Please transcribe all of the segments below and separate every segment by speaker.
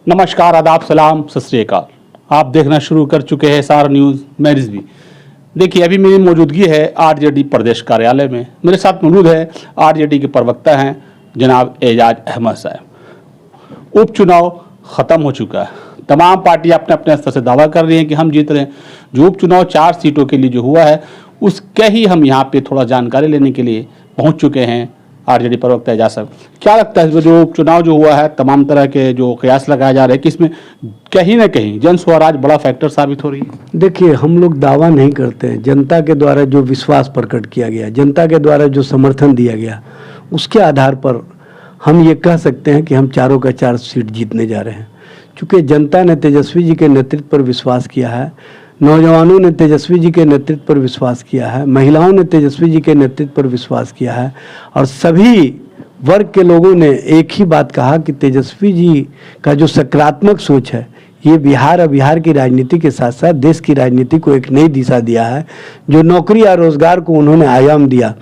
Speaker 1: नमस्कार, आदाब, सलाम, सत श्री अकाल। आप देखना शुरू कर चुके हैं सारा न्यूज़। मैं रिजवी। देखिए, अभी मेरी मौजूदगी है आरजेडी प्रदेश कार्यालय में। मेरे साथ मौजूद है आरजेडी के प्रवक्ता हैं जनाब एजाज अहमद साहब। उपचुनाव ख़त्म हो चुका है। तमाम पार्टियां अपने अपने स्तर से दावा कर रही हैं कि हम जीत रहे हैं। जो उपचुनाव 4 सीटों के लिए जो हुआ है उसके ही हम यहाँ पे थोड़ा जानकारी लेने के लिए पहुँच चुके हैं। आरजेडी प्रवक्ता एजाज साहब, क्या लगता है जो उपचुनाव जो हुआ है, तमाम तरह के जो कयास लगाए जा रहे हैं कि इसमें कहीं ना कहीं जन स्वराज बड़ा फैक्टर साबित हो रही है?
Speaker 2: देखिए, हम लोग दावा नहीं करते हैं। जनता के द्वारा जो विश्वास प्रकट किया गया, जनता के द्वारा जो समर्थन दिया गया, उसके आधार पर हम ये कह सकते हैं कि हम चारों का 4 सीट जीतने जा रहे हैं। चूँकि जनता ने तेजस्वी जी के नेतृत्व पर विश्वास किया है, नौजवानों ने तेजस्वी जी के नेतृत्व पर विश्वास किया है, महिलाओं ने तेजस्वी जी के नेतृत्व पर विश्वास किया है और सभी वर्ग के लोगों ने एक ही बात कहा कि तेजस्वी जी का जो सकारात्मक सोच है, ये बिहार और बिहार की राजनीति के साथ साथ देश की राजनीति को एक नई दिशा दिया है। जो नौकरी और रोजगार को उन्होंने आयाम दिया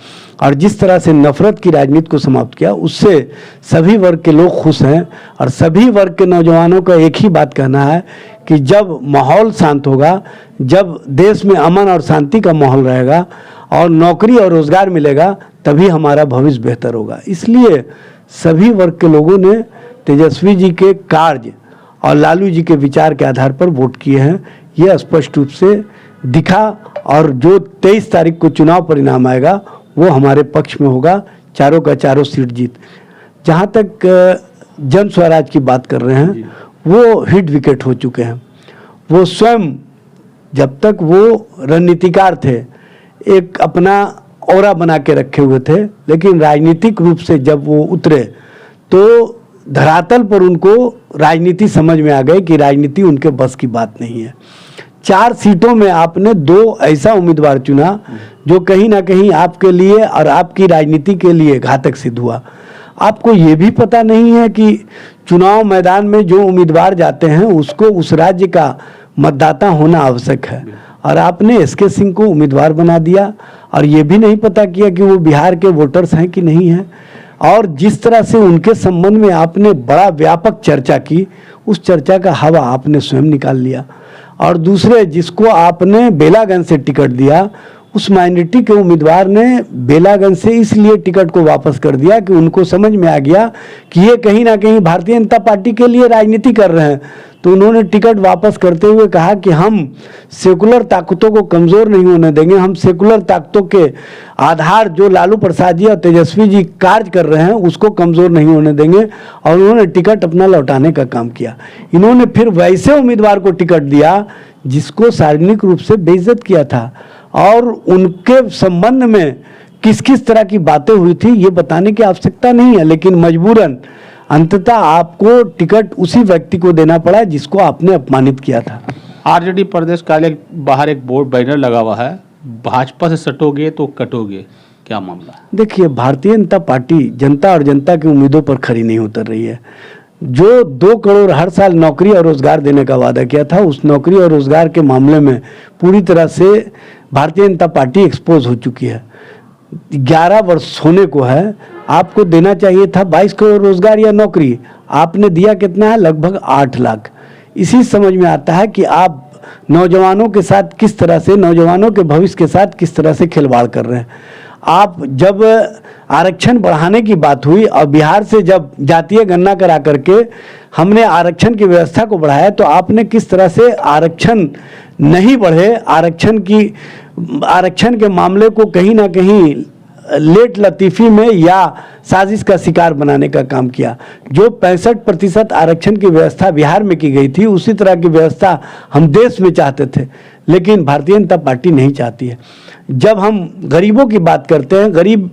Speaker 2: और जिस तरह से नफरत की राजनीति को समाप्त किया, उससे सभी वर्ग के लोग खुश हैं। और सभी वर्ग के नौजवानों का एक ही बात कहना है कि जब माहौल शांत होगा, जब देश में अमन और शांति का माहौल रहेगा और नौकरी और रोजगार मिलेगा, तभी हमारा भविष्य बेहतर होगा। इसलिए सभी वर्ग के लोगों ने तेजस्वी जी के कार्य और लालू जी के विचार के आधार पर वोट किए हैं। यह स्पष्ट रूप से दिखा और जो 23 तारीख को चुनाव परिणाम आएगा वो हमारे पक्ष में होगा। चारों का चारों सीट जीत। जहाँ तक जन स्वराज की बात कर रहे हैं, वो हिट विकेट हो चुके हैं। वो स्वयं जब तक वो रणनीतिकार थे, एक अपना ऑरा बना के रखे हुए थे, लेकिन राजनीतिक रूप से जब वो उतरे तो धरातल पर उनको राजनीति समझ में आ गई कि राजनीति उनके बस की बात नहीं है। 4 सीटों में आपने 2 ऐसा उम्मीदवार चुना जो कहीं ना कहीं आपके लिए और आपकी राजनीति के लिए घातक सिद्ध हुआ। आपको ये भी पता नहीं है कि चुनाव मैदान में जो उम्मीदवार जाते हैं उसको उस राज्य का मतदाता होना आवश्यक है, और आपने एसके सिंह को उम्मीदवार बना दिया और ये भी नहीं पता किया कि वो बिहार के वोटर्स हैं कि नहीं हैं। और जिस तरह से उनके संबंध में आपने बड़ा व्यापक चर्चा की, उस चर्चा का हवा आपने स्वयं निकाल लिया। और दूसरे, जिसको आपने बेलागंज से टिकट दिया, उस माइनॉरिटी के उम्मीदवार ने बेलागंज से इसलिए टिकट को वापस कर दिया कि उनको समझ में आ गया कि ये कहीं ना कहीं भारतीय जनता पार्टी के लिए राजनीति कर रहे हैं। तो उन्होंने टिकट वापस करते हुए कहा कि हम सेकुलर ताकतों को कमज़ोर नहीं होने देंगे, हम सेकुलर ताकतों के आधार जो लालू प्रसाद जी और तेजस्वी जी कार्य कर रहे हैं उसको कमज़ोर नहीं होने देंगे, और उन्होंने टिकट अपना लौटाने का काम किया। इन्होंने फिर वैसे उम्मीदवार को टिकट दिया जिसको सार्वजनिक रूप से बेइज्जत किया था, और उनके संबंध में किस किस तरह की बातें हुई थी ये बताने की आवश्यकता नहीं है, लेकिन मजबूरन अंततः आपको टिकट उसी व्यक्ति को देना पड़ा जिसको आपने अपमानित किया था।
Speaker 1: आरजेडी प्रदेश कार्यालय बाहर एक बोर्ड बैनर लगा हुआ है, भाजपा से सटोगे तो कटोगे, क्या मामला है?
Speaker 2: देखिए, भारतीय जनता पार्टी जनता और जनता की उम्मीदों पर खरी नहीं उतर रही है। जो 2 करोड़ हर साल नौकरी और रोजगार देने का वादा किया था, उस नौकरी और रोजगार के मामले में पूरी तरह से भारतीय जनता पार्टी एक्सपोज हो चुकी है। 11 वर्ष होने को है, आपको देना चाहिए था 22 करोड़ रोजगार या नौकरी, आपने दिया कितना है? लगभग 8 लाख। इसी समझ में आता है कि आप नौजवानों के साथ किस तरह से, नौजवानों के भविष्य के साथ किस तरह से खिलवाड़ कर रहे हैं। आप जब आरक्षण बढ़ाने की बात हुई और बिहार से जब जातीय गणना करा करके हमने आरक्षण की व्यवस्था को बढ़ाया, तो आपने किस तरह से आरक्षण नहीं बढ़े, आरक्षण के मामले को कहीं ना कहीं लेट लतीफ़ी में या साजिश का शिकार बनाने का काम किया। जो 65% आरक्षण की व्यवस्था बिहार में की गई थी, उसी तरह की व्यवस्था हम देश में चाहते थे, लेकिन भारतीय जनता पार्टी नहीं चाहती है। जब हम गरीबों की बात करते हैं, गरीब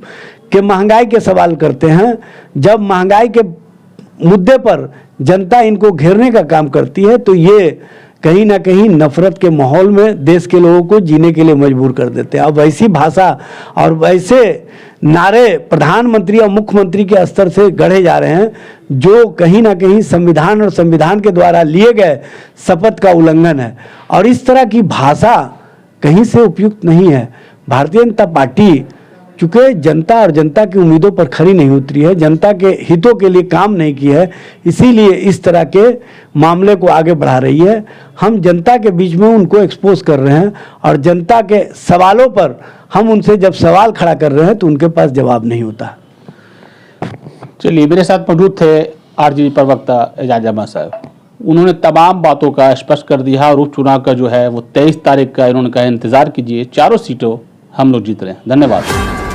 Speaker 2: के महंगाई के सवाल करते हैं, जब महंगाई के मुद्दे पर जनता इनको घेरने का काम करती है, तो ये कहीं ना कहीं नफरत के माहौल में देश के लोगों को जीने के लिए मजबूर कर देते हैं। अब वैसी भाषा और वैसे नारे प्रधानमंत्री और मुख्यमंत्री के स्तर से गढ़े जा रहे हैं जो कहीं ना कहीं संविधान और संविधान के द्वारा लिए गए शपथ का उल्लंघन है, और इस तरह की भाषा कहीं से उपयुक्त नहीं है। भारतीय जनता पार्टी चूंकि जनता और जनता की उम्मीदों पर खरी नहीं उतरी है, जनता के हितों के लिए काम नहीं किया है, इसीलिए इस तरह के मामले को आगे बढ़ा रही है। हम जनता के बीच में उनको एक्सपोज कर रहे हैं और जनता के सवालों पर हम उनसे जब सवाल खड़ा कर रहे हैं तो उनके पास जवाब नहीं होता।
Speaker 1: चलिए, मेरे साथ मौजूद थे आरजेडी प्रवक्ता एजाज अहमद साहब। उन्होंने तमाम बातों का स्पष्ट कर दिया और उपचुनाव का जो है वो 23 तारीख का इन्होंने कहा इंतजार कीजिए, चारों सीटों हम लोग जीत रहे हैं। धन्यवाद।